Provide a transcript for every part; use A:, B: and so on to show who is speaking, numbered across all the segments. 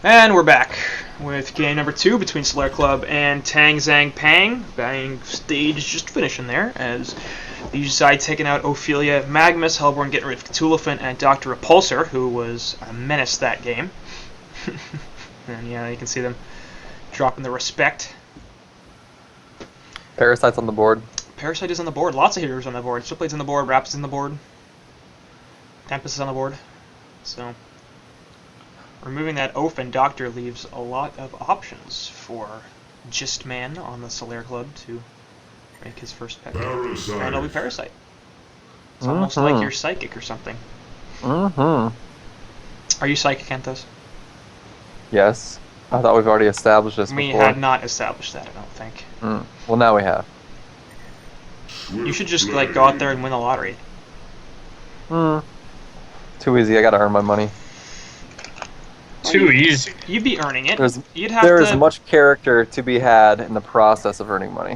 A: And we're back with game number 2 between Solaire Club and TangZangPang. Bang stage just finishing there as the UG side taking out Ophelia, Magnus, Hellborn getting rid of Cthulhuphant, and Dr. Repulsor, who was a menace that game. And yeah, you can see them dropping the respect.
B: Parasite's on the board.
A: Parasite is on the board. Lots of heroes on the board. Switchblade's on the board. Rapt's on the board. Tempest is on the board. So removing that oaf and Doctor leaves a lot of options for Gist Man on the Solaire Club to make his first pick. And it'll be Parasite. It's almost like you're psychic or something. Are you psychic, Kentos?
B: Yes. I thought we've already established this
A: We
B: before.
A: had not established that, I don't think.
B: Well, now we have.
A: You should just like go out there and win the lottery.
B: Too easy. I gotta earn my money.
C: Too easy.
A: You'd be earning it.
B: There's,
A: You'd have
B: there is
A: to,
B: much character to be had in the process of earning money.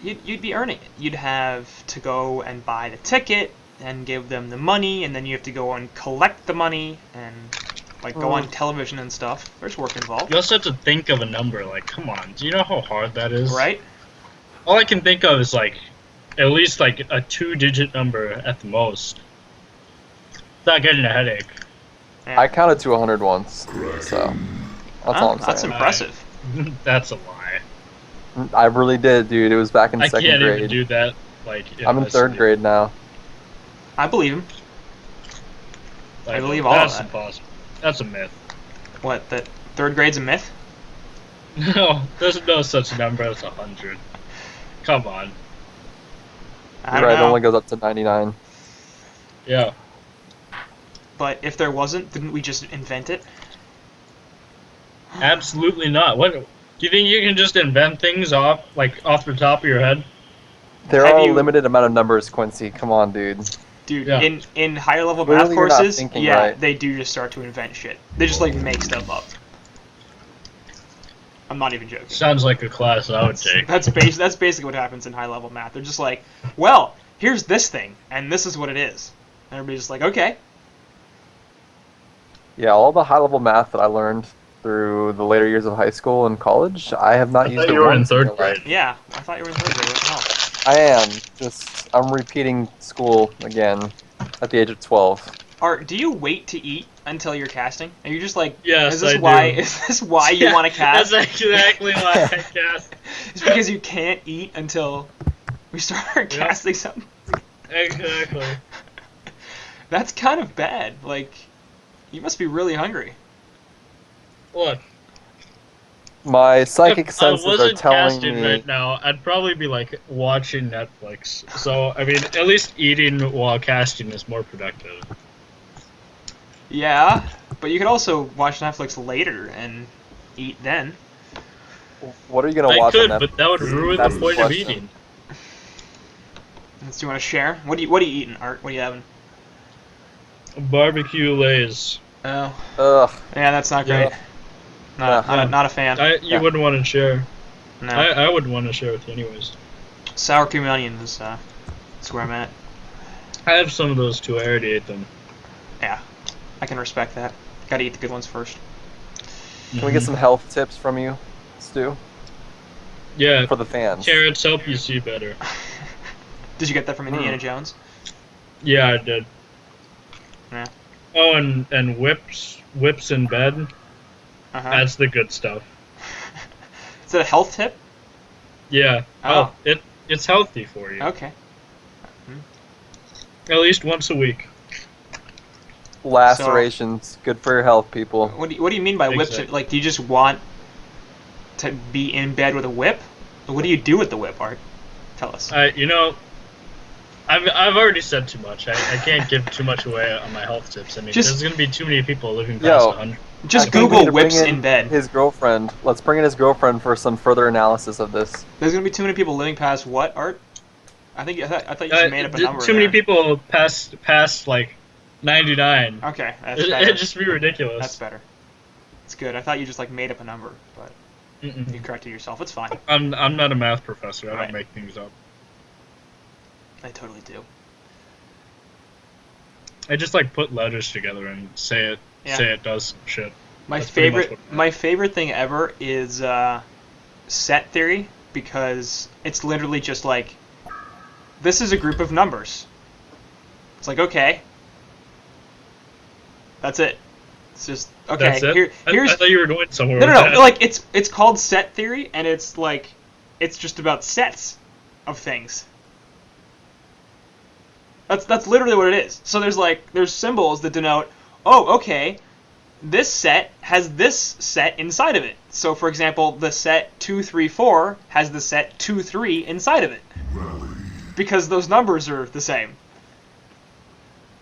A: You'd be earning it. You'd have to go and buy the ticket and give them the money, and then you have to go and collect the money and like go on television and stuff. There's work involved.
C: You also have to think of a number. Like, come on, do you know how hard that is?
A: Right?
C: All I can think of is like, at least like a 2-digit number at the most. Without getting a headache.
A: Yeah.
B: I counted to 100 once, so that's all I'm saying.
A: That's impressive.
C: That's a lie.
B: I really did, dude. It was back in
C: I
B: second
C: can't
B: grade.
C: even do that. Like,
B: I'm in third grade now.
A: I believe him.
C: Like,
A: I believe all of
C: that's
A: that.
C: impossible. That's a myth.
A: What, that third grade's a myth?
C: No, there's no such number as 100. Come on.
A: I
B: You're
A: don't
B: right, it
A: know.
B: only goes up to 99.
C: Yeah.
A: But if there wasn't, didn't we just invent it?
C: Absolutely not. What? Do you think you can just invent things off the top of your head?
B: There
A: Have
B: are
A: you-
B: a limited amount of numbers, Quincy. Come on, dude.
A: Dude,
C: Yeah.
A: in higher level math
B: Clearly you're not
A: courses,
B: thinking
A: yeah,
B: right.
A: they do just start to invent shit. They just like make stuff up. I'm not even joking.
C: Sounds like a class I would take.
A: That's basically what happens in high level math. They're just like, well, here's this thing, and this is what it is. And everybody's just like, okay.
B: Yeah, all the high-level math that I learned through the later years of high school and college, I have not
C: I
B: used
C: thought
B: it
C: you were in
B: once
C: third
B: real life.
C: grade.
A: Yeah, I thought you were in third grade. What the hell?
B: I am. I'm repeating school again at the age of 12.
A: Art, do you wait to eat until you're casting? Are you just like,
C: Yes,
A: is this
C: I do.
A: why? Is this why you
C: Yeah,
A: want to cast?
C: That's exactly why I cast.
A: It's because you can't eat until we start casting something.
C: Exactly.
A: That's kind of bad. Like, you must be really hungry.
C: Look,
B: My psychic
C: if I
B: senses are
C: wasn't
B: telling
C: casting
B: me...
C: right now, I'd probably be like watching Netflix. So I mean, at least eating while casting is more productive.
A: Yeah, but you could also watch Netflix later and eat then.
B: What are you going to
C: I
B: watch
C: could,
B: on Netflix?
C: but that would ruin
B: That's
C: the
B: the
C: point of
B: question.
C: eating.
A: Do you want to share? What are you eating, Art? What are you having?
C: Barbecue Lays.
A: Oh,
B: Ugh.
A: yeah, that's not great.
B: Yeah.
A: Not a fan.
C: You wouldn't want to share.
A: No.
C: I wouldn't want to share with you anyways.
A: Sour cream and onion is that's where I'm at.
C: I have some of those too. I already ate them.
A: Yeah, I can respect that. Gotta eat the good ones first.
B: Can we get some health tips from you, Stu?
C: Yeah,
B: For the fans.
C: carrots help you see better.
A: Did you get that from Indiana Jones?
C: Yeah, I did.
A: Yeah.
C: Oh, and whips in bed.
A: Uh-huh.
C: That's the good stuff.
A: Is it a health tip?
C: Yeah.
A: Oh.
C: It's healthy for you.
A: Okay.
C: At least once a week.
B: Lacerations. Good for your health, people.
A: What do you mean by whips?
C: Exactly.
A: Like, do you just want to be in bed with a whip? What do you do with the whip, Art? Tell us.
C: You know, I've already said too much. I can't give too much away on my health tips. I mean, there's gonna be too many people living past 100.
A: Just
B: I think we
A: Google
B: need to bring
A: whips in bed.
B: His girlfriend. Let's bring in his girlfriend for some further analysis of this.
A: There's gonna be too many people living past what, Art? I thought you just made up a number.
C: Too many
A: there.
C: people past like 99.
A: Okay, that's better.
C: It'd just be ridiculous.
A: That's better. It's good. I thought you just like made up a number, but
C: Mm-mm.
A: you corrected yourself. It's fine.
C: I'm not a math professor. I
A: Right.
C: don't make things up.
A: I totally do.
C: I just like put letters together and say it
A: Yeah.
C: say it does shit.
A: My favorite thing ever is set theory, because it's literally just like, this is a group of numbers. It's like, okay, that's it. It's just okay.
C: That's it?
A: Here's
C: I thought you were going somewhere.
A: no. Like it's called set theory, and it's like it's just about sets of things. That's literally what it is. So there's symbols that denote, oh, okay, this set has this set inside of it. So for example, the set 2, 3, 4 has the set 2, 3 inside of it, because those numbers are the same.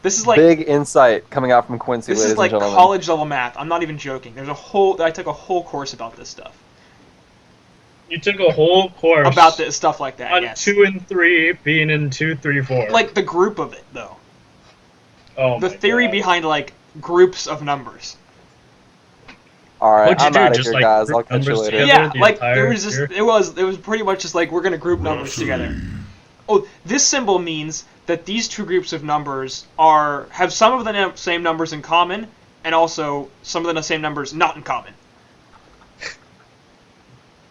A: This is like
B: big insight coming out from Quincy.
A: This is like college level math. I'm not even joking. I took a whole course about this stuff.
C: You took a whole course
A: about this stuff like that.
C: on
A: Yes.
C: 2 and 3 being in 2, 3, 4.
A: Like the group of it, though.
C: Oh,
A: the theory behind like groups of numbers.
B: All right,
C: What'd you
B: I'm
C: do?
B: out of
C: Just,
B: here,
C: like,
B: guys.
C: group
B: I'll catch you
C: numbers
B: later.
C: together?
A: Yeah,
C: the
A: like
C: entire
A: it was pretty much just like, we're gonna group numbers together. Oh, this symbol means that these two groups of numbers have some of the same numbers in common, and also some of the same numbers not in common.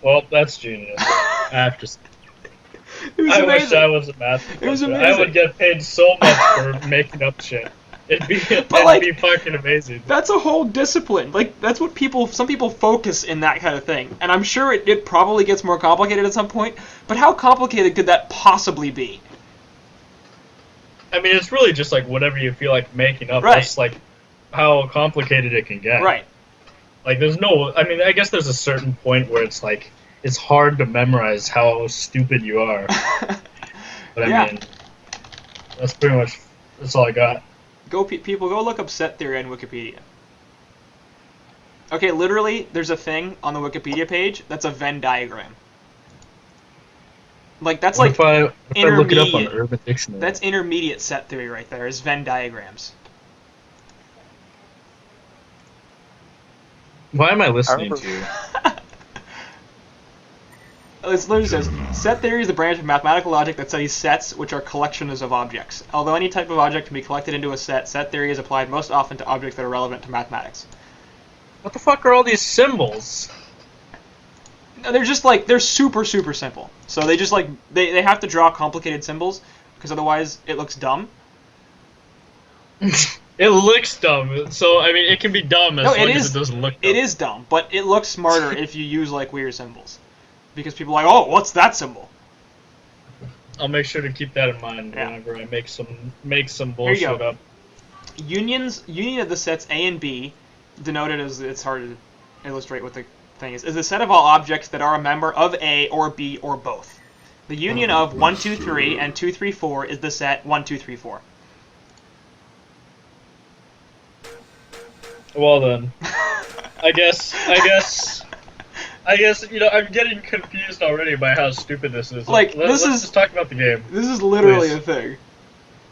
C: Well, that's genius. I have to say.
A: It was
C: I
A: amazing.
C: wish I was a math professor.
A: It was amazing.
C: I would get paid so much for making up shit. It'd be fucking amazing.
A: That's a whole discipline. Like, that's what some people focus in that kind of thing. And I'm sure it probably gets more complicated at some point, but how complicated could that possibly be?
C: I mean, it's really just like whatever you feel like making up.
A: Right.
C: That's like how complicated it can get.
A: Right.
C: Like, I guess there's a certain point where it's like, it's hard to memorize how stupid you are. But I mean, that's pretty much, that's all I got.
A: People, go look up set theory on Wikipedia. Okay, literally, there's a thing on the Wikipedia page that's a Venn diagram. Like, that's
C: What
A: like
C: if I look it up on
A: intermediate.
C: Urban Dictionary?
A: That's intermediate set theory right there, is Venn diagrams.
C: Why am I listening to you?
A: It literally says, set theory is the branch of mathematical logic that studies sets, which are collections of objects. Although any type of object can be collected into a set theory is applied most often to objects that are relevant to mathematics.
C: What the fuck are all these symbols?
A: No, they're just like, they're super, super simple. So they just like, they have to draw complicated symbols, because otherwise it looks dumb.
C: It looks dumb, so I mean, it can be dumb as long as it doesn't look dumb.
A: It is dumb, but it looks smarter if you use like weird symbols. Because people are like, oh, what's that symbol?
C: I'll make sure to keep that in mind whenever I make some bullshit
A: Here you go.
C: up.
A: Union of the sets A and B, denoted as, it's hard to illustrate what the thing is a set of all objects that are a member of A or B or both. The union of 1, 2, 3 and 2, 3, 4 is the set 1, 2, 3, 4.
C: Well then, I guess, I'm getting confused already by how stupid this is.
A: Like,
C: let's just talk about the game.
A: This is literally a thing.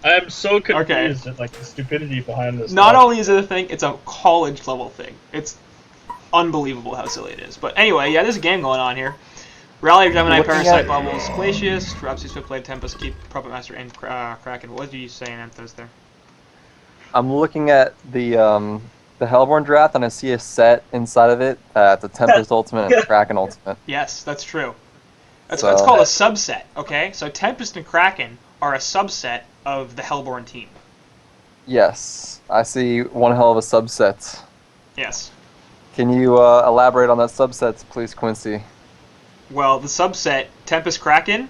C: I am so confused at, like, the stupidity behind this.
A: Not only is it a thing, it's a college level thing. It's unbelievable how silly it is. But anyway, yeah, there's a game going on here. Rally, Gemini, Parasite, Bubbles, Glacius, Dropsy, Swiftblade, Tempest, Keep, Puppet Master, and Kraken. What did you say, Anthos, there?
B: I'm looking at the Hellborn draft, and I see a set inside of it. It's a Tempest Ultimate and a Kraken Ultimate.
A: Yes, that's true. That's called a subset, okay? So Tempest and Kraken are a subset of the Hellborn team.
B: Yes, I see one hell of a subset.
A: Yes.
B: Can you elaborate on that subset, please, Quincy?
A: Well, the subset, Tempest Kraken,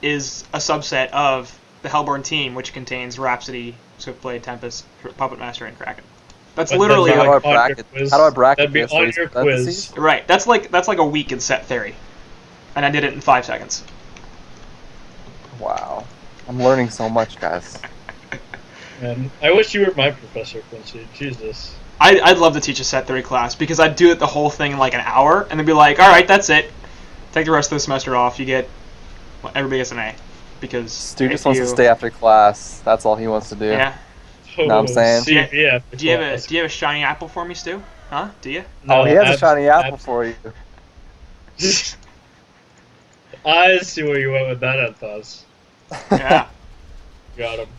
A: is a subset of the Hellborn team, which contains Rhapsody, Swiftblade, Tempest, Puppet Master, and Kraken. That's literally
B: how do I bracket
C: That'd be
B: this?
C: on your quiz.
A: Right. That's like a week in set theory, and I did it in 5 seconds.
B: Wow, I'm learning so much, guys.
C: Man, I wish you were my professor, Quincy. Jesus.
A: I'd love to teach a set theory class, because I'd do it the whole thing in like an hour, and then be like, all right, that's it. Take the rest of the semester off. Everybody gets an A, because
B: Stu just wants to stay after class. That's all he wants to do.
A: Yeah.
B: Know what I'm saying?
A: Do you have a shiny apple for me, Stu? Huh? Do you?
B: No, he has a shiny apple for you.
C: I see where you went with that, Anthos.
A: Yeah.
C: Got him.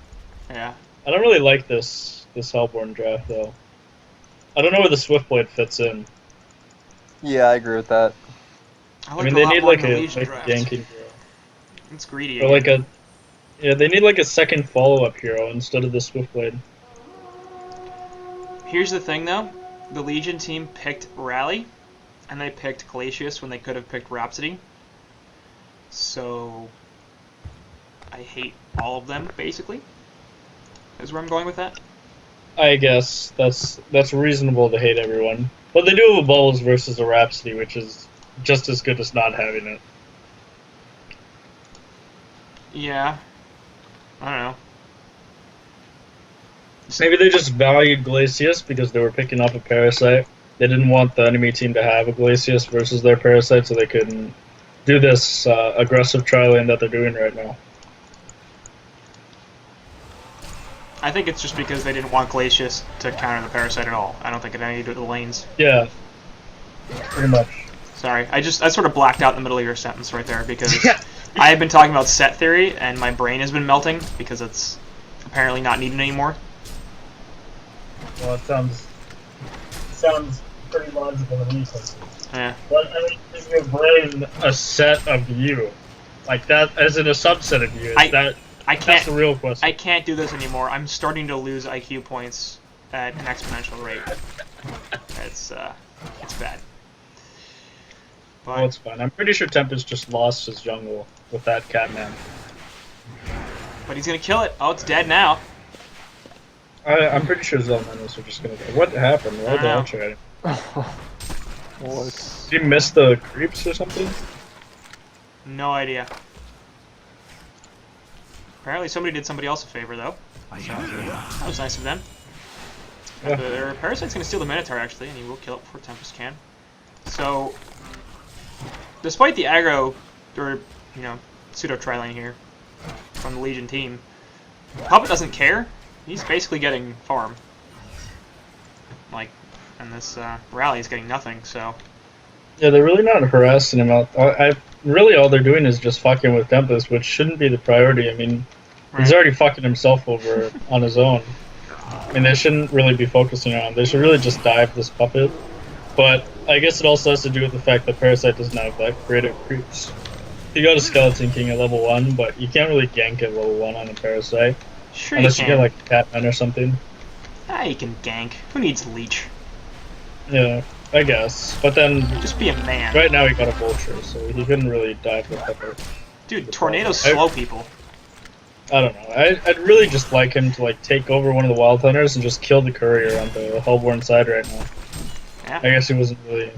A: Yeah.
C: I don't really like this Hellborn draft though. I don't know where the Swiftblade fits in.
B: Yeah, I agree with that.
C: I mean, they need like a ganking hero.
A: It's greedy.
C: Or like a... Yeah, they need like a second follow-up hero instead of the Swiftblade.
A: Here's the thing, though. The Legion team picked Rally, and they picked Glacius when they could have picked Rhapsody. So... I hate all of them, basically. Is where I'm going with that.
C: I guess that's reasonable to hate everyone. But they do have a Bubbles versus a Rhapsody, which is just as good as not having it.
A: Yeah. I don't know.
C: Maybe they just valued Glacius because they were picking up a Parasite. They didn't want the enemy team to have a Glacius versus their Parasite, so they couldn't do this aggressive tri-lane that they're doing right now.
A: I think it's just because they didn't want Glacius to counter the Parasite at all. I don't think it had anything to do with the lanes.
C: Yeah. Pretty much.
A: Sorry, I sort of blacked out in the middle of your sentence right there because I have been talking about set theory and my brain has been melting because it's apparently not needed anymore.
C: Well, it sounds pretty logical to me.
A: Yeah.
C: But I mean, is your brain a set of you? Like that, as in a subset of you? That's the real question.
A: I can't do this anymore. I'm starting to lose IQ points at an exponential rate. It's bad. But,
C: Oh, it's fine. I'm pretty sure Tempest just lost his jungle with that Catman.
A: But he's gonna kill it. Oh, it's dead now.
C: I'm pretty sure Zelmanos are just gonna go. What happened? Why did I try?
B: What?
C: Did you miss the creeps or something?
A: No idea. Apparently somebody did somebody else a favor, though. So, that was nice of them.
C: Yeah.
A: Their Parasite's going to steal the Minotaur, actually, and he will kill it before Tempest can. So, despite the aggro, or, pseudo-tri-lane here from the Legion team, Puppet doesn't care. He's basically getting farm. And this Rally is getting nothing, so...
C: Yeah, they're really not harassing him out. Really all they're doing is just fucking with Tempest, which shouldn't be the priority. I mean, he's already fucking himself over on his own. I mean, they shouldn't really be focusing on him. They should really just dive this Puppet. But I guess it also has to do with the fact that Parasite doesn't have like creative creeps. You got a Skeleton King at level 1, but you can't really gank at level 1 on a Parasite.
A: Sure
C: unless
A: you
C: you
A: can.
C: get like a Catman or something.
A: Ah, you can gank. Who needs Leech?
C: Yeah, I guess. But then,
A: Just be a man.
C: right now he got a Vulture, so he couldn't really dive the Pepper.
A: Dude, tornadoes slow people.
C: I don't know. I'd really just like him to like take over one of the Wild Hunters and just kill the Courier on the Hellborn side right now.
A: Yeah.
C: I guess he wasn't really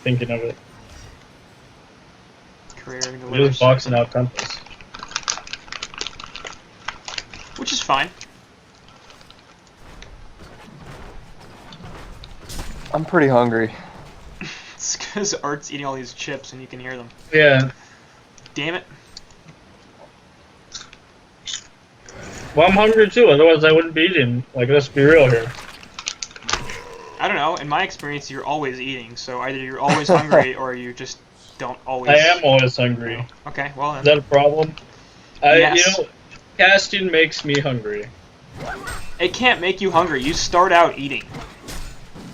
C: thinking of it.
A: Career
C: He was
A: delivers.
C: boxing out Tempest.
A: Which is fine.
B: I'm pretty hungry.
A: It's because Art's eating all these chips and you can hear them.
C: Yeah.
A: Damn it.
C: Well, I'm hungry too, otherwise I wouldn't be eating. Like, let's be real here.
A: I don't know. In my experience, you're always eating. So either you're always hungry or you just don't always...
C: I am always hungry.
A: Okay, well then.
C: Is that a problem?
A: Yes.
C: Casting makes me hungry.
A: It can't make you hungry. You start out eating.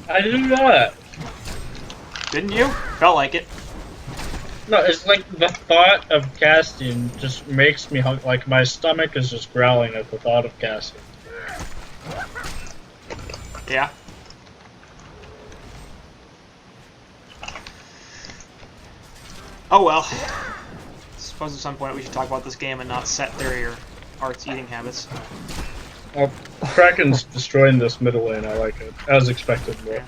C: I didn't know that.
A: Didn't you? Felt like it.
C: No, it's like the thought of casting just makes me hungry. Like, my stomach is just growling at the thought of casting.
A: Yeah. Oh well. Suppose at some point we should talk about this game and not set theory or Art's eating habits.
C: Well, Kraken's destroying this middle lane, I like it. As expected, but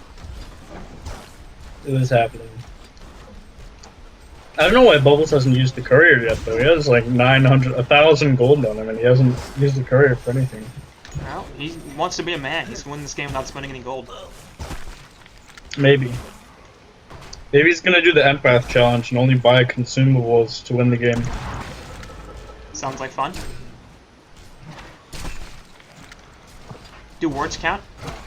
C: it is happening. I don't know why Bubbles hasn't used the Courier yet, though. He has like 1,000 gold on him, and he hasn't used the Courier for anything.
A: Well, he wants to be a man. He's winning this game without spending any gold.
C: Maybe. Maybe he's gonna do the Empath challenge and only buy consumables to win the game.
A: Sounds like fun. Do wards count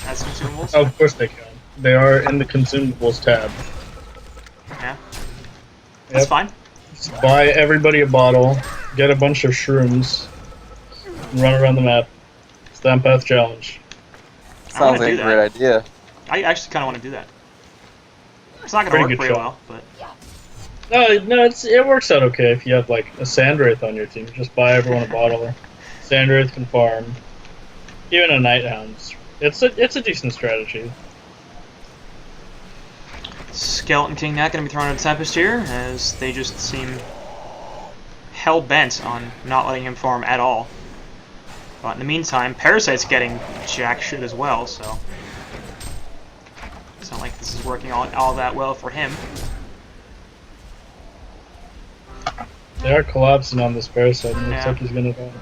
A: as consumables?
C: Oh, of course they can. They are in the consumables tab.
A: Yeah. That's fine.
C: Just buy everybody a bottle, get a bunch of shrooms, and run around the map. It's the Empath challenge.
B: Sounds like
A: do
B: a
A: that.
B: great idea.
A: I actually kind of want to do that. It's not going to work very well, but...
C: No, it works out okay if you have, like, a Sandwraith on your team. Just buy everyone a bottle. Sandwraith can farm. Even a Nighthound. It's a decent strategy.
A: Skeleton King not going to be thrown into Tempest here, as they just seem hell-bent on not letting him farm at all. But in the meantime, Parasite's getting jack shit as well, so... It's not like this is working all that well for him.
C: They are collapsing on this Parasite, and it looks like he's gonna die.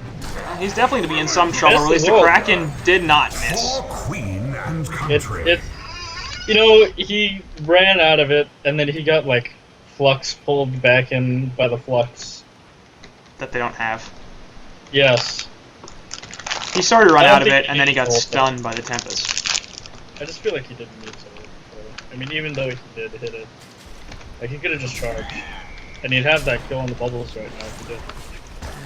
A: He's definitely to be in some trouble. At least the Kraken did not miss.
C: You know, he ran out of it, and then he got, like, Flux pulled back in by the Flux.
A: That they don't have.
C: Yes.
A: He started to run out of it, and then he got stunned by the Tempest.
C: I just feel like he didn't need to. I mean, even though he did hit it, like, he could have just charged. And he'd have that kill on the Bubbles right now if he did.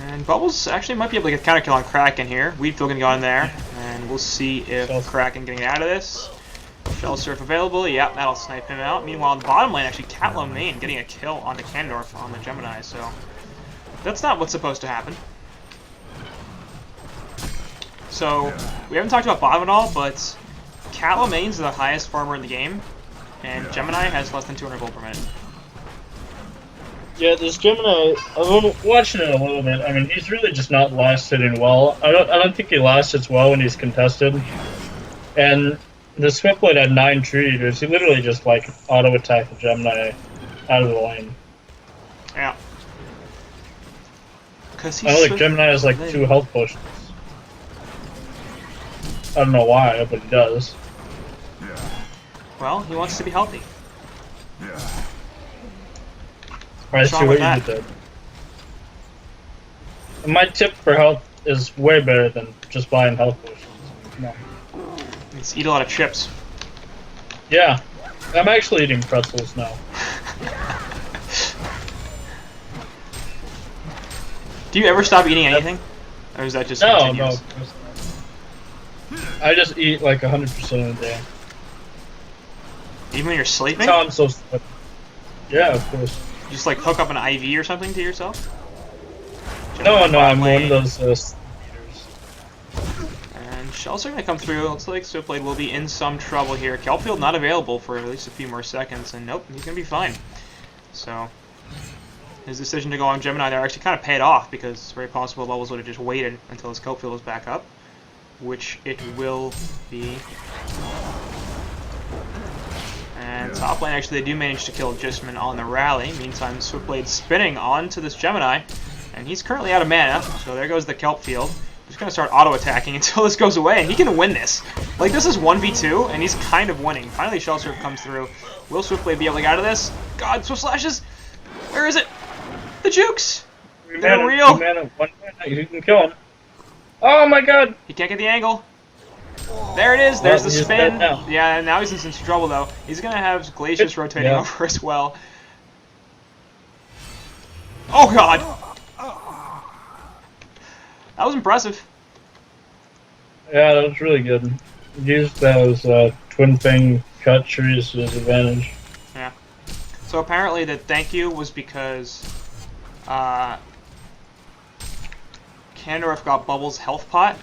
A: And Bubbles actually might be able to get counter kill on Kraken here. Weedfield gonna go in there, and we'll see if Kraken getting out of this. Shell Surf available, yep, that'll snipe him out. Meanwhile, in the bottom lane, actually, Catlo Main getting a kill onto Kandorf on the Gemini, so that's not what's supposed to happen. So, we haven't talked about bottom at all, but Catlo Main's the highest farmer in the game, and Gemini has less than 200 gold per minute.
C: Yeah, this Gemini, I'm watching it a little bit. I mean, he's really just not last hitting well. I don't think he last hits well when he's contested. And the Swiftblade had 9 tree eaters. He literally just, like, auto-attacked the Gemini out of the lane.
A: Yeah.
C: I know the Gemini has, like, 2 health potions. I don't know why, but he does.
A: Well, he wants to be healthy.
C: Alright, see what you did. My tip for health is way better than just buying health potions. Come on.
A: Let's eat a lot of chips.
C: Yeah, I'm actually eating pretzels now.
A: Do you ever stop eating anything? Or is that just continuous?
C: No. I just eat like 100% of the day.
A: Even when you're sleeping?
C: That's how I'm so slippy. Yeah, of course.
A: You just like hook up an IV or something to yourself?
C: No, I'm one of those eaters.
A: And Shells are going to come through. Looks like Swiftblade will be in some trouble here. Kelpfield not available for at least a few more seconds, and nope, he's going to be fine. So, his decision to go on Gemini there actually kind of paid off, because it's very possible Bubbles would have just waited until his Kelpfield was back up, which it will be. And top lane, actually, they do manage to kill Jismin on the rally. Meantime, Swiftblade spinning onto this Gemini, and he's currently out of mana, so there goes the Kelpfield. He's going to start auto-attacking until this goes away, and he can win this. Like, this is 1v2, and he's kind of winning. Finally, Shell Surf comes through. Will Swiftblade be able to get out of this? God, Swift Slashes! Where is it? The jukes! They're real!
C: You can kill him. Oh my god!
A: He can't get the angle. There it is. There's the spin. Yeah, now he's in some trouble, though. He's going to have Glacius rotating over as well. Oh, God! That was impressive.
C: Yeah, that was really good. He used those twin fang cut trees to his advantage.
A: Yeah. So apparently the thank you was because Kandorf got Bubbles' health pot.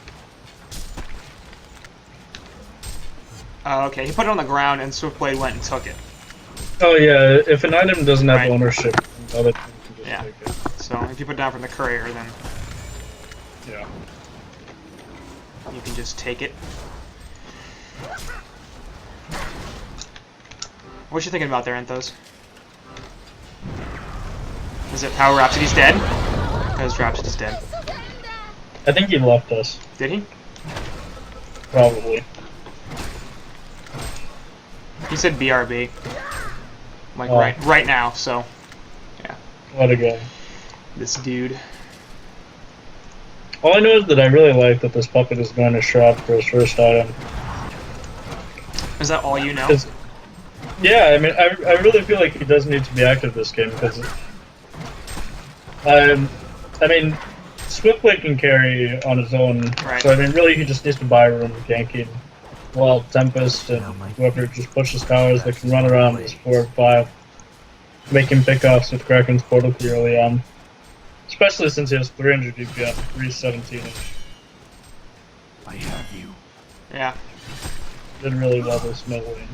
A: Okay, he put it on the ground and Swiftblade went and took it.
C: Oh yeah, if an item doesn't have ownership, other people can just take it.
A: So if you put it down from the courier, then you can just take it. What you thinking about there, Enthos? Is it Power Rhapsody's dead? Because Rhapsody's dead.
C: I think he left us.
A: Did he?
C: Probably.
A: He said BRB. Like right now, so yeah.
C: What a guy.
A: This dude.
C: All I know is that I really like that this puppet is going to Shroud for his first item.
A: Is that all you know?
C: Yeah, I mean, I really feel like he does need to be active this game, because I mean, Swiftblade can carry on his own, so I mean, really he just needs to buy room ganking. Well, Tempest and whoever just pushes towers, they can run around this 4 and 5, making pickoffs with Kraken's portal key early on. Especially since he has 300 DPM, 317 inch.
D: I have you.
A: Yeah.
C: Did really well this mid lane.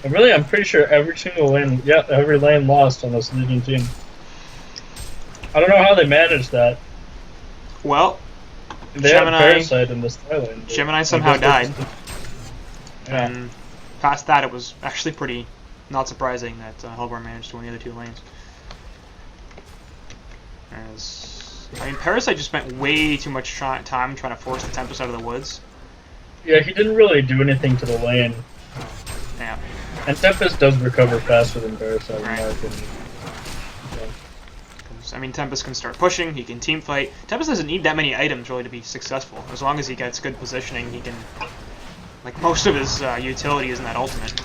C: And really, I'm pretty sure every single lane, every lane lost on this Legion team. I don't know how they managed that.
A: Well,
C: They had Parasite in this lane.
A: Gemini somehow died.
C: Yeah.
A: And past that, it was actually pretty not surprising that Hellborn managed to win the other two lanes. I mean, Parasite just spent way too much time trying to force the Tempest out of the woods.
C: Yeah, he didn't really do anything to the lane.
A: Yeah.
C: And Tempest does recover faster than Parasite,
A: Right.
C: in my opinion.
A: I mean, Tempest can start pushing, he can team fight. Tempest doesn't need that many items really to be successful. As long as he gets good positioning, he can... Like, most of his utility is in that ultimate.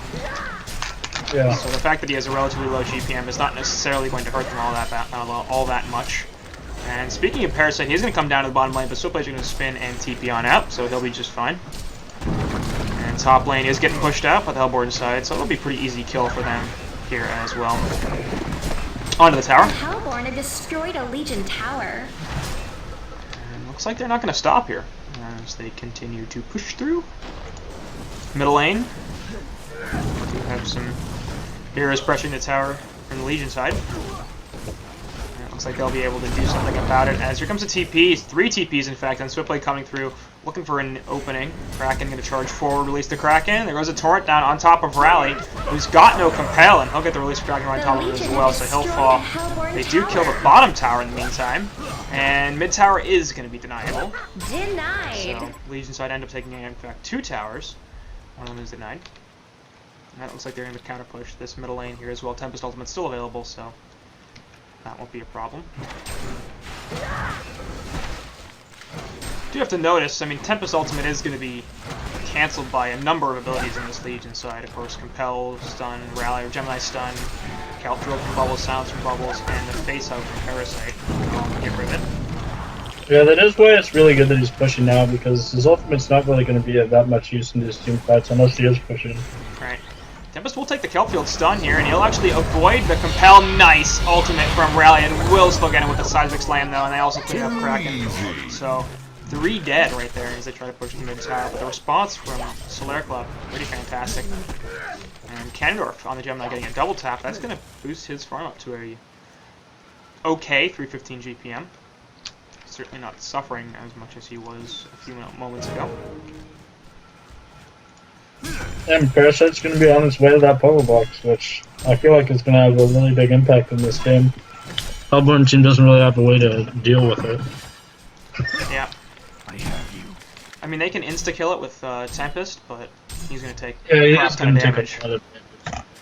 C: Yeah.
A: So the fact that he has a relatively low GPM is not necessarily going to hurt them all that much. And speaking of Parasite, he's going to come down to the bottom lane, but Swipplade's going to spin and TP on out, so he'll be just fine. And top lane is getting pushed out by the Hellborn side, so it'll be a pretty easy kill for them here as well. Onto the tower.
E: The Hellborn have destroyed a Legion tower.
A: And looks like they're not going to stop here as they continue to push through. Middle lane. We have some heroes pressuring the tower from the Legion side. And it looks like they'll be able to do something about it. As here comes a TP, 3 TPs in fact, and Swipblade coming through, looking for an opening. Kraken going to charge forward, release the Kraken. There goes a torrent down on top of Rally, who's got no compel, and he'll get the release of Kraken right on top of him as well, so he'll fall. They do kill the bottom tower in the meantime, and mid tower is going to be deniable.
E: Denied.
A: So Legion side end up taking in fact 2 towers. One of them is denied. And that looks like they're going to counter push this middle lane here as well. Tempest Ultimate's still available, so that won't be a problem. Do have to notice, I mean, Tempest Ultimate is going to be cancelled by a number of abilities in this Legion side. Of course, Compel, Stun, Rally, or Gemini Stun, Calc Drill from Bubbles, Silence from Bubbles, and the Face Hug from Parasite. Get rid of it.
C: Yeah, that is why it's really good that he's pushing now, because his ultimate's not really going to be of that much use in these team fights unless he is pushing.
A: Right. Tempest will take the Kelpfield stun here, and he'll actually avoid the Compel. Nice ultimate from Rally, and will still get him with the Seismic Slam, though, and they also clean up Kraken. So, 3 dead right there as they try to push the mid-tower, but the response from Solaire Club, pretty fantastic. And Cannondorf on the Gemini getting a double tap, that's going to boost his farm up to a okay 315 GPM. Certainly not suffering as much as he was a few moments ago.
C: And Parasite's going to be on his way to that puzzle box, which I feel like is going to have a really big impact in this game. Hellborn team doesn't really have a way to deal with it.
A: Yeah.
D: I have you.
A: I mean, they can insta-kill it with Tempest, but he's going to take
C: Yeah, he
A: a
C: is
A: ton
C: going
A: of
C: to take
A: damage.
C: another.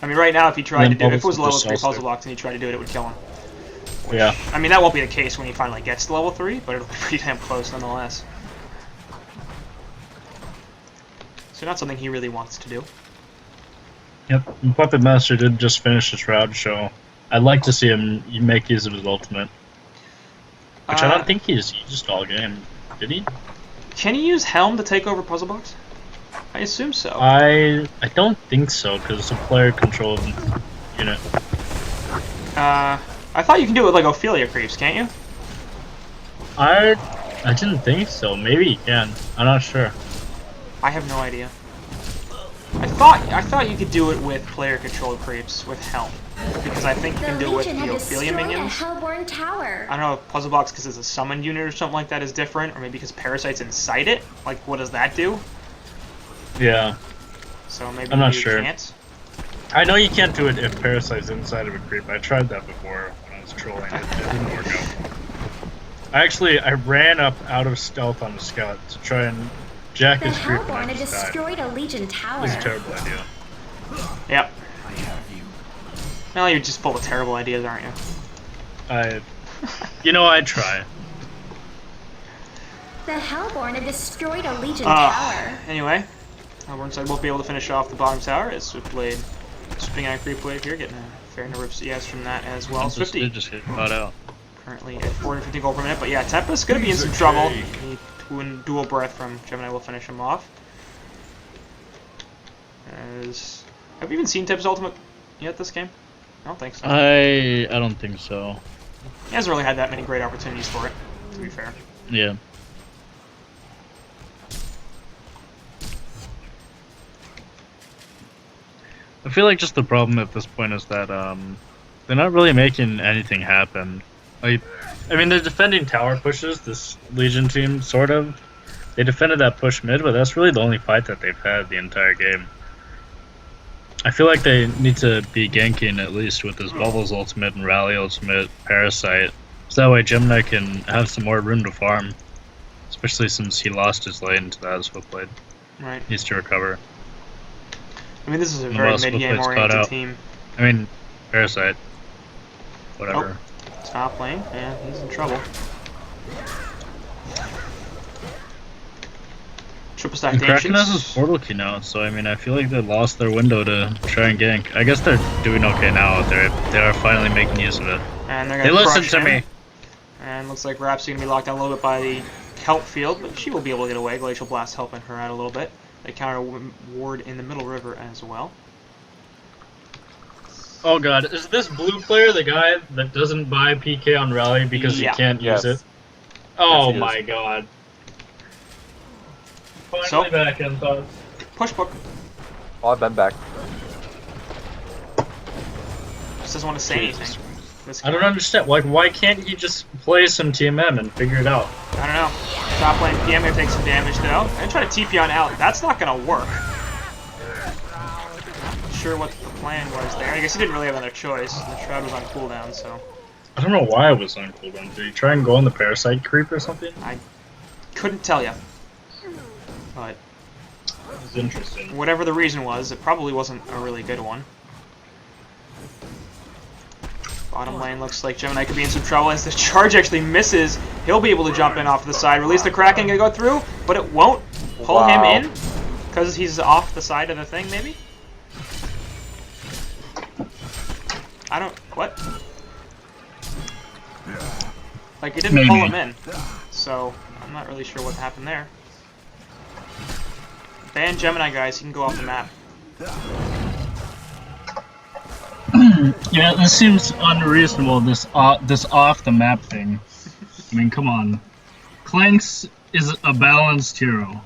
A: I mean, right now, if he tried to do it, if it was a level
C: Bubbles
A: 3
C: with the
A: puzzle
C: SolC.
A: box and he tried to do it, it would kill him. Which,
C: Yeah.
A: I mean, that won't be the case when he finally gets to level 3, but it'll be pretty damn close nonetheless. So not something he really wants to do.
C: Yep, and Puppet Master did just finish his route, so I'd like to see him make use of his ultimate. Which I don't think he's used all game. Did he?
A: Can he use Helm to take over Puzzle Box? I assume so.
C: I don't think so, because it's a player-controlled unit.
A: I thought you can do it with like Ophelia creeps, can't you?
C: I didn't think so. Maybe he can. I'm not sure.
A: I have no idea. I thought you could do it with player-controlled creeps with Helm, because I think you can
E: The
A: do it with
E: Legion
A: the
E: have
A: Ophelia
E: destroyed a
A: minions.
E: Hellborn tower.
A: I don't know if Puzzle Box because it's a summoned unit or something like that is different, or maybe because Parasite's inside it. Like, what does that do?
C: Yeah.
A: So maybe
C: I'm not
A: you
C: sure.
A: can't.
C: I know you can't do it if Parasite's inside of a creep. I tried that before when I was trolling. It didn't work out. I ran up out of stealth on the scout to try and jack
E: The
C: his creep and I
E: Hellborn have
C: just died.
E: destroyed a Legion tower.
C: It was a terrible idea.
A: Yep.
D: I have you.
A: Well, you're just full of terrible ideas, aren't you?
C: I try.
E: The Hellborn have destroyed a Legion tower.
A: Anyway, Hellborn side won't be able to finish off the bottom tower as Swiftblade spinning on Creep Blade here, getting a fair number of CS from that as well. Swifty
C: Just get caught out.
A: currently at 450 gold per minute, but yeah, Tempest's gonna be in some trouble. He dual breath from Gemini will finish him off. Have we even seen Tibbs' ultimate yet this game? I don't think so.
F: I don't think so.
A: He hasn't really had that many great opportunities for it, to be fair.
F: Yeah. I feel like just the problem at this point is that they're not really making anything happen. Like, I mean, they're defending tower pushes. This Legion team, sort of. They defended that push mid, but that's really the only fight that they've had the entire game. I feel like they need to be ganking at least with this Bubbles ultimate and Rally ultimate, Parasite, so that way Gemini can have some more room to farm. Especially since he lost his lane to that Swiftblade.
A: Right.
F: Needs to recover.
A: I mean, this is a very mid-game oriented team.
F: I mean, Parasite. Whatever.
A: Oh, top lane, and he's in trouble. Triple stack
F: Kraken has his portal key now, so I mean, I feel like they lost their window to try and gank. I guess they're doing okay now. They are finally making use of it.
A: And they're gonna
F: listen to me.
A: And looks like Rhapsody gonna be locked down a little bit by the kelp field, but she will be able to get away. Glacial Blast helping her out a little bit. They counter ward in the middle river as well.
C: Oh god, is this blue player the guy that doesn't buy PK on Rally because he can't use it? Oh
B: Yes,
C: my god. Finally
A: So,
C: back in thoughts.
A: push book.
B: Oh, I've been back.
A: Just doesn't want to say anything.
C: I don't understand. Like, why can't he just play some TMM and figure it out?
A: I don't know. Top lane PM gonna take some damage though. And try to TP on out. That's not gonna work. Not sure what the plan was there. I guess he didn't really have another choice. The Shroud was on cooldown, so
C: I don't know why it was on cooldown. Did he try and go on the Parasite creep or something?
A: I couldn't tell you. But
C: It's interesting.
A: whatever the reason was, it probably wasn't a really good one. Bottom lane looks like Gemini could be in some trouble as the charge actually misses. He'll be able to jump in off to the side. Release the Kraken, gonna go through, but it won't pull him in because he's off the side of the thing, maybe? I don't... what? Like, it didn't pull him in, so I'm not really sure what happened there. Ban Gemini, guys. He can go off the map.
C: Yeah, this seems unreasonable, this off the map thing. I mean, come on. Clanks is a balanced hero.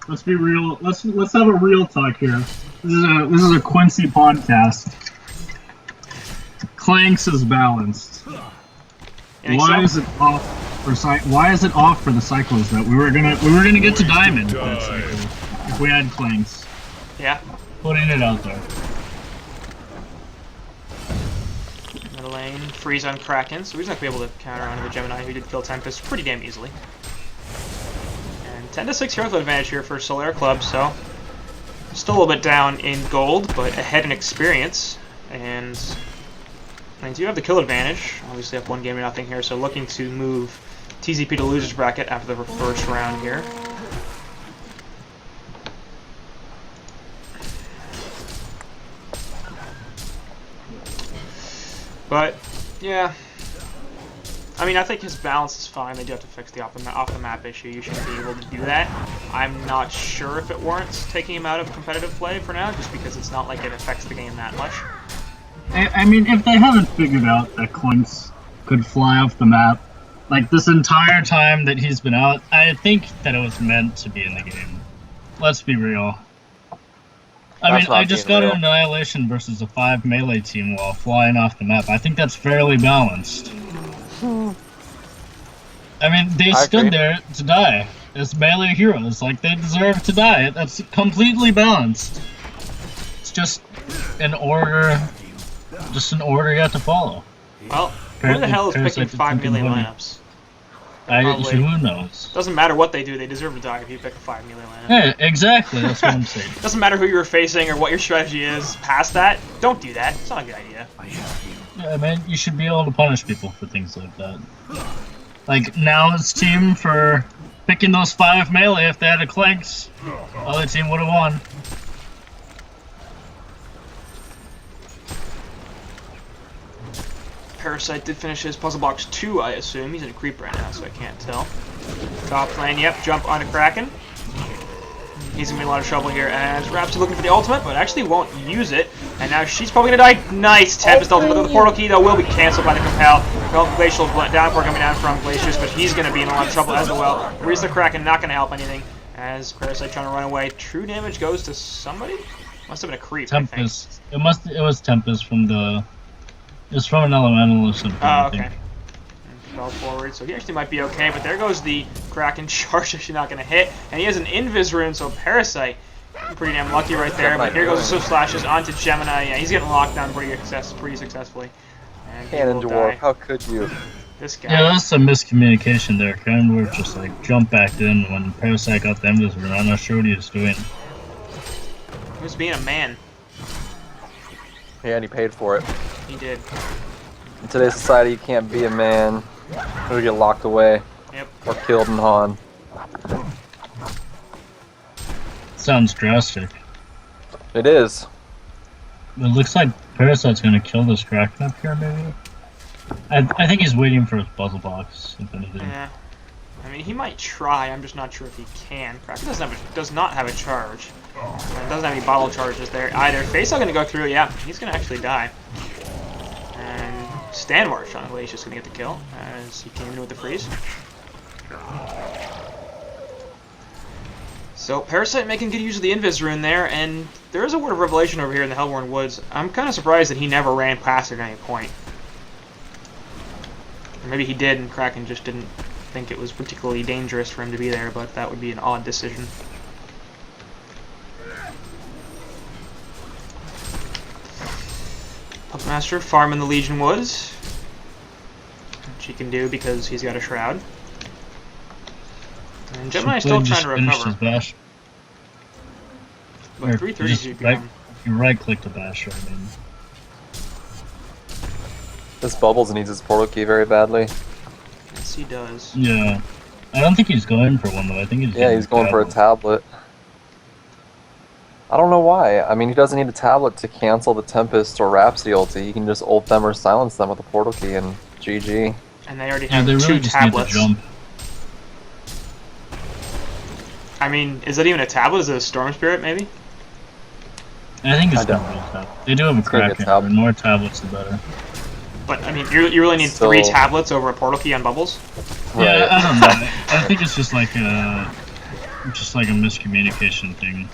C: Let's be real. Let's have a real talk here. This is a Quincy podcast. Clanks is balanced. Why is it off for Why is it off for the cycles that we were gonna get to diamond that cycle if we had Clanks?
A: Yeah.
C: Putting it out there.
A: Middle lane, freeze on Kraken, so he's not going to be able to counter onto the Gemini who did kill Tempest pretty damn easily. And 10 to 6 hero advantage here for Solaire Club, so still a little bit down in gold, but ahead in experience. And they do have the kill advantage, obviously up 1-0 here, so looking to move TZP to losers bracket after the first round here. But, yeah, I mean, I think his balance is fine. They do have to fix the off the map issue. You should be able to do that. I'm not sure if it warrants taking him out of competitive play for now, just because it's not like it affects the game that much.
C: I mean, if they haven't figured out that Clinks could fly off the map, like this entire time that he's been out, I think that it was meant to be in the game. Let's be real. I mean, I just got an Annihilation versus a 5 melee team while flying off the map. I think that's fairly balanced. I mean, they stood there to die as melee heroes. Like, they deserve to die. That's completely balanced. It's just an order. Just an order you have to follow.
A: Well, who the hell is picking 5 melee lineups?
C: Who knows?
A: Doesn't matter what they do, they deserve to die if you pick a 5 melee lineup.
C: Yeah, exactly, that's what I'm saying.
A: Doesn't matter who you're facing or what your strategy is past that, don't do that. It's not a good idea.
C: Yeah, man, you should be able to punish people for things like that. Like, now it's team for picking those 5 melee. If they had a Clanks, other team would have won.
A: Parasite did finish his puzzle box 2, I assume. He's in a creep right now, so I can't tell. Top lane, yep, jump onto Kraken. He's gonna be in a lot of trouble here as Rhapsody looking for the ultimate, but actually won't use it. And now she's probably gonna die. Nice! Tempest ultimate with the portal key, though, will be cancelled by the Compel. Well, Glacial downpour coming down from Glacius, but he's gonna be in a lot of trouble as well. Reese the Kraken not gonna help anything as Parasite trying to run away. True damage goes to somebody? Must have been a creep,
F: Tempest. It was Tempest from the. It's from an elemental or something.
A: Oh, okay. Fell forward, so he actually might be okay, but there goes the Kraken charge, actually not going to hit, and he has an Invis rune, so Parasite, pretty damn lucky right there, but here goes the Swift Slashes onto Gemini. Yeah, he's getting locked down pretty successfully. And he
B: Cannon
A: will
B: Dwarf,
A: die.
B: how could you?
A: This guy.
F: Yeah, that's some miscommunication there. Cannon Dwarf just like jumped back in when Parasite got the Invis rune. I'm not sure what he was doing.
A: He was being a man.
B: Yeah, and he paid for it.
A: He did.
B: In today's society, you can't be a man. Or get locked away.
A: Yep.
B: Or killed in HoN.
F: Sounds drastic.
B: It is.
F: It looks like Parasite's gonna kill this Kraken up here, maybe? I think he's waiting for his puzzle box, if anything.
A: Yeah. I mean, he might try, I'm just not sure if he can. Kraken does not have a charge. And doesn't have any bottle charges there either. Faceal gonna go through, yeah, he's gonna actually die. And Stand March on Glacius gonna get the kill as he came in with the freeze. So Parasite making good use of the Invis rune there, and there is a word of revelation over here in the Hellborn Woods. I'm kind of surprised that he never ran past it at any point. Or maybe he did, and Kraken just didn't think it was particularly dangerous for him to be there, but that would be an odd decision. Puppetmaster farming the Legion Woods, which he can do because he's got a shroud. And Gemini is still trying to recover.
F: Bash.
A: But 330
F: you right-click the basher, I mean.
B: This Bubbles needs his portal key very badly.
A: Yes, he does.
F: Yeah. I don't think he's going for one, though. I think
B: he's going for a tablet. I don't know why. I mean, he doesn't need a tablet to cancel the Tempest or Rhapsody ulti. He can just ult them or silence them with a portal key and GG.
A: And they already have
F: they really
A: two
F: just
A: tablets.
F: Need to jump.
A: I mean, is that even a tablet? Is it a Storm Spirit, maybe?
F: I think it's not real tablet. They do have a Kraken, but more tablets the better.
A: But, I mean, you really need 3 tablets over a portal key on Bubbles?
B: Right.
F: Yeah, I don't know. I think it's just like a miscommunication thing.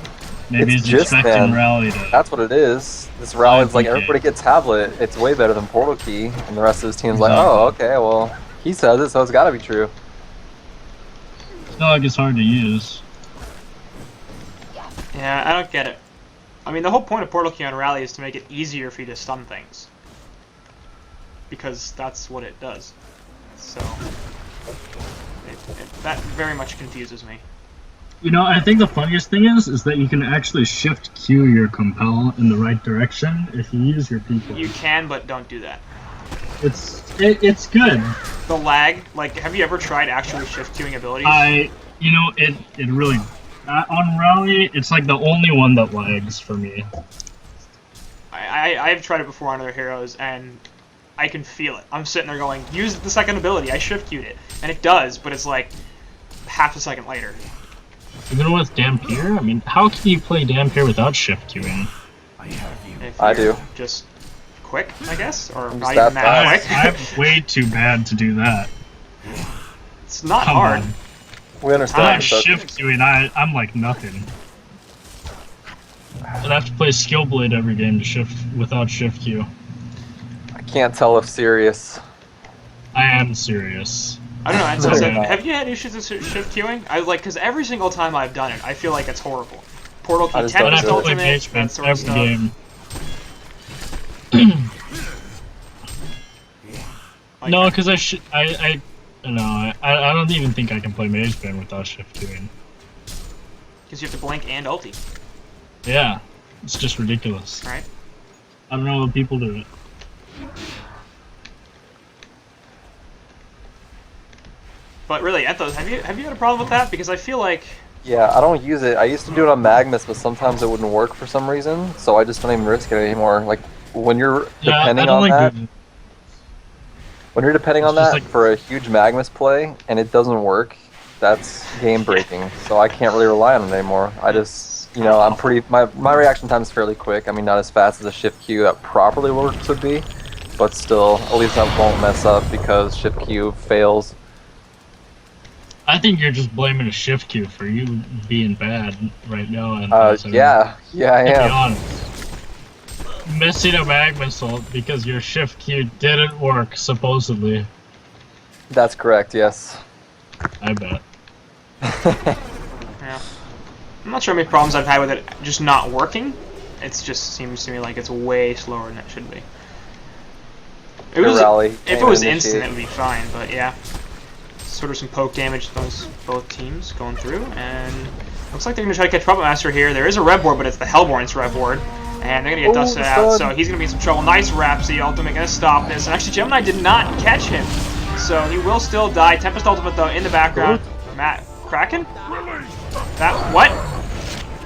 F: Maybe
B: It's
F: he's
B: just
F: expecting
B: them.
F: Rally to...
B: That's what it is. This Rally's like, everybody get tablet. It's way better than portal key. And the rest of his team's like, oh, okay, well, he says it, so it's gotta be true.
F: It's not like it's hard to use.
A: Yeah, I don't get it. I mean, the whole point of portal key on Rally is to make it easier for you to stun things. Because that's what it does. So, that very much confuses me.
F: You know, I think the funniest thing is that you can actually shift Q your compel in the right direction if you use your people.
A: You can, but don't do that.
F: It's good.
A: The lag, like, have you ever tried actually shift queuing abilities?
F: It really on Rally, it's like the only one that lags for me.
A: I've tried it before on other heroes, and I can feel it. I'm sitting there going, use the second ability. I shift queued it, and it does, but it's like half a second later.
F: Even with Dampier? I mean, how can you play Dampier without shift queuing?
D: I have you.
A: If
B: I
A: you're
B: do.
A: Just quick, I guess, or
B: I'm
A: not
B: just
A: even that quick.
F: I'm way too bad to do that.
A: It's not
F: Come
A: hard.
F: on.
B: We understand.
F: Without
B: but
F: shift queuing, I'm like nothing. I'd have to play Skill Blade every game to shift without shift queue.
B: I can't tell if serious.
F: I am serious.
A: I don't know. It's
B: No,
A: just
B: you're
A: like,
B: not.
A: have you had issues with shift queuing? I like because every single time I've done it, I feel like it's horrible. Portal
B: I
A: key,
B: just don't
F: I'd have
A: Tempest
F: to play
A: ultimate,
F: Mage
A: that
F: Band
A: sort of
F: every
A: stuff.
F: game.
A: Like,
F: No, because I don't even think I can play Mage Band without shift queuing.
A: because you have to blink and ulti,
F: Yeah, it's just ridiculous.
A: right?
F: I don't know how people do it.
A: But really, Ethos, have you had a problem with that? Because I feel like
B: Yeah, I don't use it. I used to do it on Magnus, but sometimes it wouldn't work for some reason, so I just don't even risk it anymore. Like, when you're
F: Yeah, I
B: depending
F: don't
B: on
F: like
B: that,
F: doing
B: When you're depending
F: It's
B: on
F: just
B: that
F: like-
B: for a huge Magnus play and it doesn't work, that's game breaking. So I can't really rely on it anymore. I just, you know, I'm pretty. My reaction time is fairly quick. I mean, not as fast as a shift Q that properly works would be, but still, at least I won't mess up because shift Q fails.
C: I think you're just blaming a shift queue for you being bad right now. And
B: Yeah, I
C: to be
B: am.
C: honest, missing a magma assault because your shift queue didn't work supposedly.
B: That's correct. Yes.
C: I bet.
A: Yeah. I'm not sure how many problems I've had with it just not working. It just seems to me like it's way slower than it should be. If it was instant, it would be fine, but yeah. Sort of some poke damage to those both teams going through, and looks like they're going to try to catch Puppet Master here. There is a Rev Board, but it's the Hellborn's Rev Board, and they're going to get dusted out, so he's going to be in some trouble. Nice Rhapsody Ultimate, going to stop this, and actually Gemini did not catch him, so he will still die. Tempest Ultimate, though, in the background. Matt, Kraken? That, what?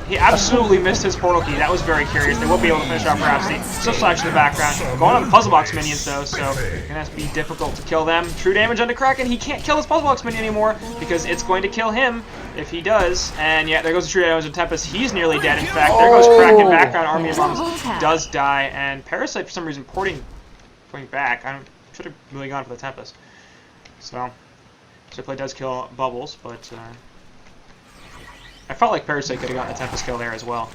A: He absolutely missed his portal key. That was very curious. They won't be able to finish off Rhapsody. Still Slash in the background. Going on the Puzzle Box minions, though, so it's going to be difficult to kill them. True damage onto Kraken. He can't kill his Puzzle Box minion anymore because it's going to kill him if he does. And yeah, there goes the true damage to Tempest. He's nearly dead, in fact. There goes Kraken. Background Army of Mums does die. And Parasite, for some reason, going back. I should have really gone for the Tempest. So, Play does kill Bubbles, but... I felt like Parasite could have gotten a Tempest kill there as well.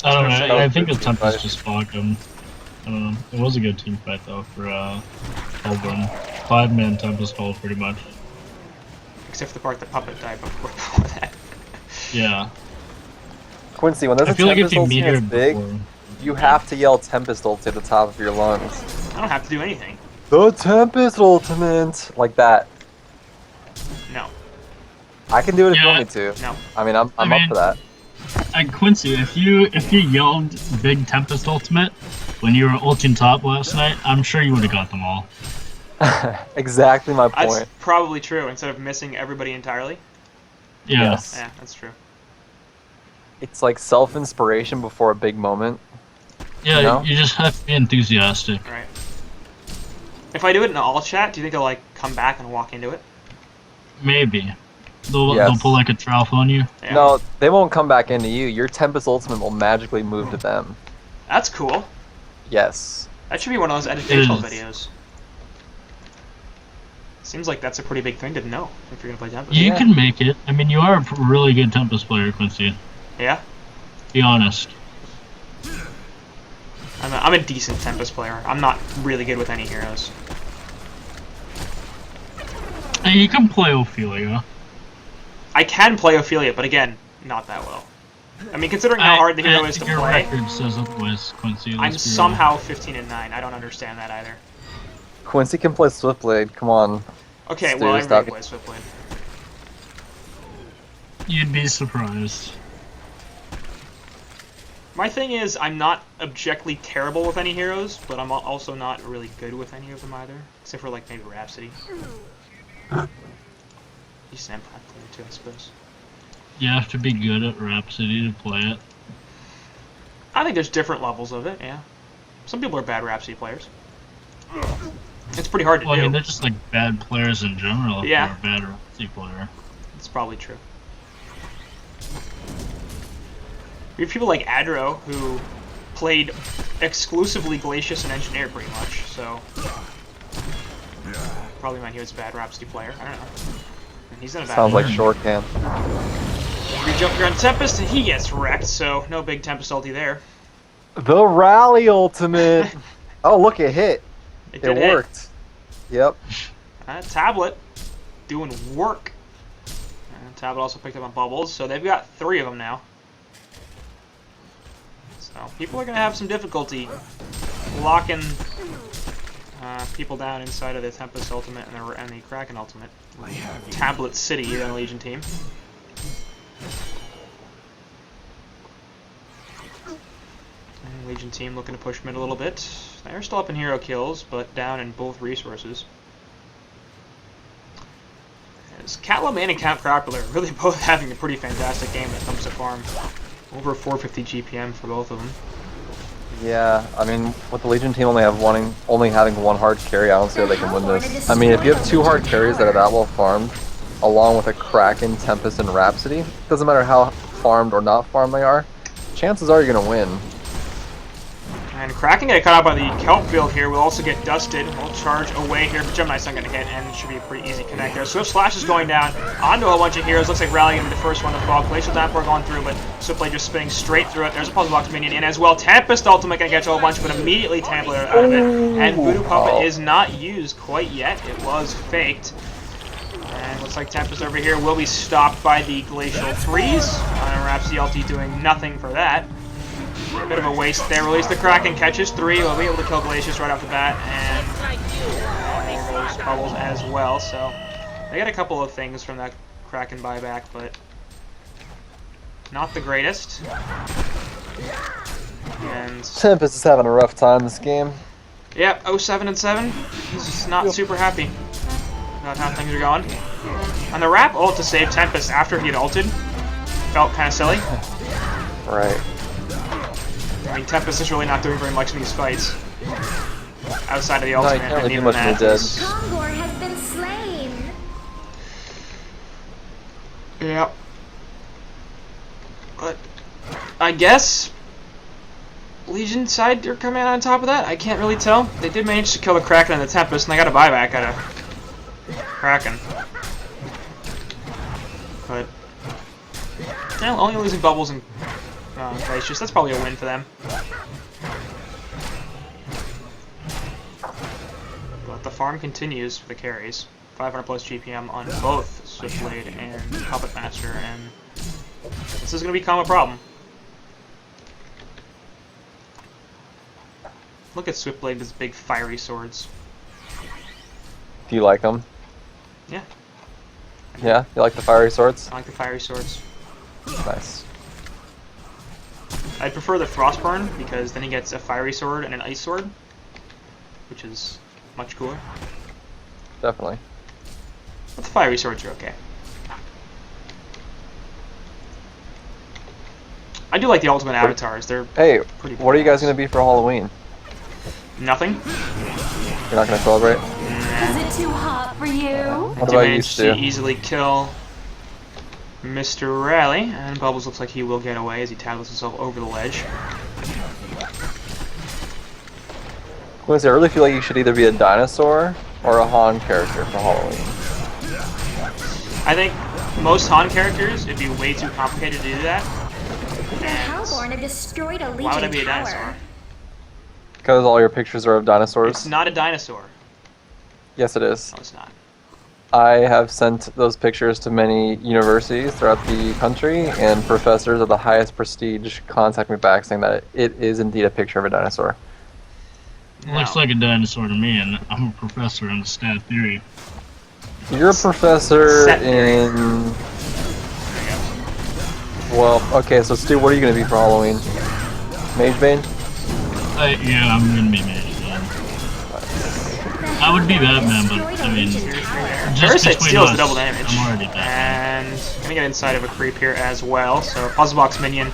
C: I don't know. I think the Tempest just fogged him. I don't know. It was a good team fight though for Hellborn. 5-man Tempest hold pretty much.
A: Except for the part the Puppet died before that.
C: Yeah.
B: Quincy, when there's
C: I
B: a
C: feel like if
B: Tempest
C: you
B: ulti
C: meet
B: that's
C: her
B: big,
C: before,
B: you have to yell Tempest ulti at the top of your lungs.
A: I don't have to do anything.
B: The Tempest ultimate! Like that.
A: No.
B: I can do it if you
C: Yeah.
B: want me to.
A: No.
B: I mean, I'm
C: I
B: up
C: mean-
B: for that.
C: And Quincy, if you yelled Big Tempest Ultimate when you were ulting top last night, I'm sure you would have got them all.
B: Exactly my
A: That's
B: point.
A: probably true, instead of missing everybody entirely.
C: Yeah.
B: Yes.
A: Yeah, that's true.
B: It's like self-inspiration before a big moment.
C: Yeah,
B: You know?
C: you just have to be enthusiastic.
A: Right. If I do it in all chat, do you think they'll like come back and walk into it?
C: Maybe. They'll
B: Yes.
C: pull like a Trough on you.
A: Yeah.
B: No, they won't come back into you. Your Tempest ultimate will magically move to them.
A: That's cool.
B: Yes.
A: That should be one of those educational
C: It is.
A: videos. Seems like that's a pretty big thing to know if you're gonna play Tempest.
C: You
B: Yeah.
C: can make it. I mean, you are a really good Tempest player, Quincy.
A: Yeah?
C: Be honest.
A: I'm a decent Tempest player. I'm not really good with any heroes.
C: And you can play Ophelia.
A: I can play Ophelia, but again, not that well. I mean, considering how hard the hero is to
C: your
A: play,
C: record says otherwise, Quincy.
A: I'm
C: let's be
A: somehow 15-9. I don't understand that either.
B: Quincy can play Swiftblade. Come on.
A: Okay,
B: Stu,
A: well, I
B: stop.
A: really play Swiftblade.
C: real. You'd be surprised.
A: My thing is, I'm not objectively terrible with any heroes, but I'm also not really good with any of them either. Except for, like, maybe Rhapsody. Decent Empire player, too, I suppose.
C: You have to be good at Rhapsody to play it.
A: I think there's different levels of it, yeah. Some people are bad Rhapsody players. It's pretty hard to
C: Well,
A: do.
C: I mean, they're just like bad players in general if
A: Yeah.
C: you're a bad Rhapsody player.
A: It's probably true. We have people like Adro, who played exclusively Glacius and Engineer, pretty much, so... Probably meant he was a bad Rhapsody player. I don't know. And he's in a bad
B: Sounds like
A: player.
B: short can.
A: We jump here on Tempest, and he gets wrecked, so no big Tempest ulti there.
B: The Rally ultimate. Oh, look, it hit.
A: It
B: It
A: did hit.
B: worked. Yep.
A: Tablet doing work. And Tablet also picked up on Bubbles, so they've got 3 of them now. So people are going to have some difficulty locking people down inside of the Tempest Ultimate and the Kraken Ultimate.
D: I have you.
A: Tablet City, the Legion team. And Legion team looking to push mid a little bit. They're still up in hero kills, but down in both resources. As Catwoman and Count Cropper are really both having a pretty fantastic game when it comes to farm. Over 450 GPM for both of them.
B: Yeah, I mean, with the Legion team only having one hard carry, I don't see how they can win this. I mean, if you have two hard carries that are that well farmed, along with a Kraken, Tempest, and Rhapsody, doesn't matter how farmed or not farmed they are, chances are you're gonna win.
A: And Kraken get caught out by the Kelp field here. Will also get dusted. We'll charge away here, but Gemini's not going to hit, and it should be a pretty easy connect there. Swift Slash is going down onto a whole bunch of heroes. Looks like Rally going to be the first one to fall. Glacial Downpour going through, but Swiftblade just spinning straight through it. There's a Puzzle Box minion in as well. Tempest ultimate going to catch a whole bunch, but immediately Templar out of it. And Voodoo Puppet is not used quite yet. It was faked. And looks like Tempest over here will be stopped by the Glacial Freeze. Rhapsody ulti doing nothing for that. A bit of a waste there. Release the Kraken, catches 3. We'll be able to kill Glacius right off the bat, and all those bubbles as well. So they got a couple of things from that Kraken buyback, but not the greatest. And
B: Tempest is having a rough time this game.
A: yeah, 0-7-7. He's just not super happy about how things are going. And the Wrap ult to save Tempest after he had ulted felt kind of silly.
B: Right.
A: I mean, Tempest is really not doing very much in these fights. Outside of the ultimate,
B: can't really
A: and
B: do
A: even
B: much when
A: that
B: he's dead.
A: is-
E: Kongor has been slain.
A: Yep. But I guess Legion side are coming out on top of that. I can't really tell. They did manage to kill the Kraken and the Tempest, and they got a buyback out of Kraken. But yeah, only losing bubbles and Glacius, that's probably a win for them. But the farm continues for the carries. 500 plus GPM on both Swiftblade and Puppet Master, and this is going to become a problem. Look at Swiftblade with his big fiery swords.
B: Do you like them?
A: Yeah,
B: Yeah? You like the fiery swords?
A: I like the fiery swords.
B: Nice.
A: I'd prefer the Frostburn, because then he gets a fiery sword and an ice sword, which is much cooler.
B: Definitely.
A: But the fiery swords are okay. I do like the ultimate avatars. They're
B: Hey,
A: pretty
B: what are you guys
A: badass.
B: going to be for Halloween?
A: Nothing.
B: You're not going to celebrate?
E: Is it too hot for you?
B: What
A: Did
B: about you,
A: manage
B: Stu?
A: to easily kill Mr. Rally, and Bubbles looks like he will get away as he tackles himself over the ledge.
B: I really feel like you should either be a dinosaur or a HoN character for Halloween.
A: I think most HoN characters, it'd be way too complicated to do that.
E: The Hellborn have destroyed a Legion
A: Why would I be a
E: tower.
A: dinosaur?
B: Because all your pictures are of dinosaurs?
A: It's not a dinosaur.
B: Yes, it is.
A: No, it's not.
B: I have sent those pictures to many universities throughout the country, and professors of the highest prestige contact me back saying that it is indeed a picture of a dinosaur.
F: Looks
A: No.
F: like a dinosaur to me, and I'm a professor in stat theory.
B: You're a professor
A: Set theory.
B: in... Well, okay, so Stu, what are you going to be for Halloween? Magebane?
F: Yeah, I'm gonna be Mage. I would be Batman, but I mean, just
A: Parasite
F: between
A: steals
F: us,
A: the double damage.
F: I'm already Batman.
A: And gonna get inside of a creep here as well. So Puzzle Box minion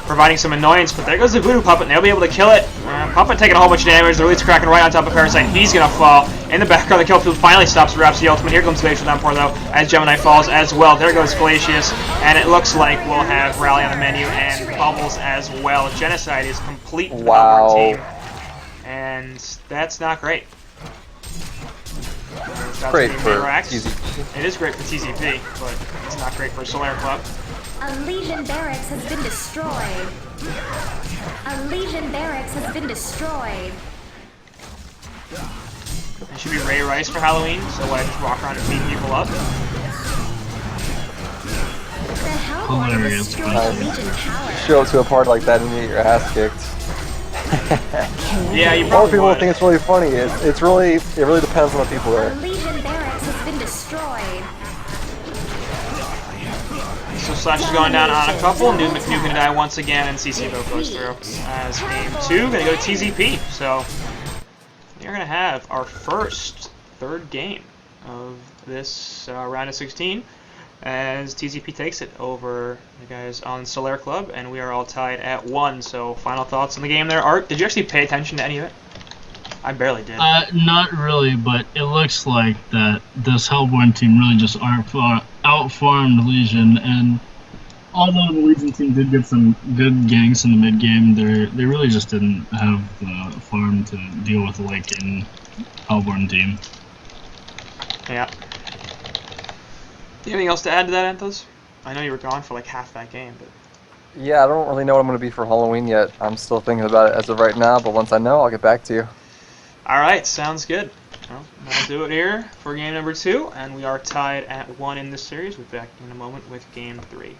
A: providing some annoyance, but there goes the Voodoo Puppet, and they'll be able to kill it. Puppet taking a whole bunch of damage. The release Kraken right on top of Parasite. He's gonna fall. In the background, the kill field finally stops Rhapsody ultimate. Here comes Glacial Downpour though, as Gemini falls as well. There goes Glacius, and it looks like we'll have Rally on the menu and Bubbles as well. Genocide is complete for the
B: Wow.
A: Hellborn team, and that's not great. That's
B: Great
A: being
B: for
A: Mirax.
B: TZP.
A: It is great for TZP, but it's not great for Solaire Club.
E: A Legion barracks has been destroyed. A Legion barracks has been destroyed.
A: It should be Ray Rice for Halloween, so I just walk around and beat people up.
E: The Hellborn have
F: Hilarious.
E: destroyed a Legion tower.
B: Show up to a party like that and you get your ass kicked.
A: Yeah, you
B: A lot of
A: probably
B: people
A: would.
B: think it's really funny. It really depends on the people
E: A
B: there.
E: Legion barracks has been destroyed.
A: So Slash is going down on a couple. New McNew gonna die once again, and CC Vote goes through. As game 2, gonna go to TZP. So we're gonna have our first third game of this round of 16. as TZP takes it over the guys on Solaire Club, and we are all tied at 1. So final thoughts on the game there. Art, did you actually pay attention to any of it? I barely did.
F: Not really, but it looks like that this Hellborn team really just out-farmed Legion, and although the Legion team did get some good ganks in the mid-game, they really just didn't have the farm to deal with the late-game Hellborn team.
A: Yeah. Anything else to add to that, Anthos? I know you were gone for like half that game, but...
B: Yeah, I don't really know what I'm going to be for Halloween yet. I'm still thinking about it as of right now, but once I know, I'll get back to you.
A: Alright, sounds good. Well, that'll do it here for game number 2, and we are tied at 1 in this series. We'll be back in a moment with game 3.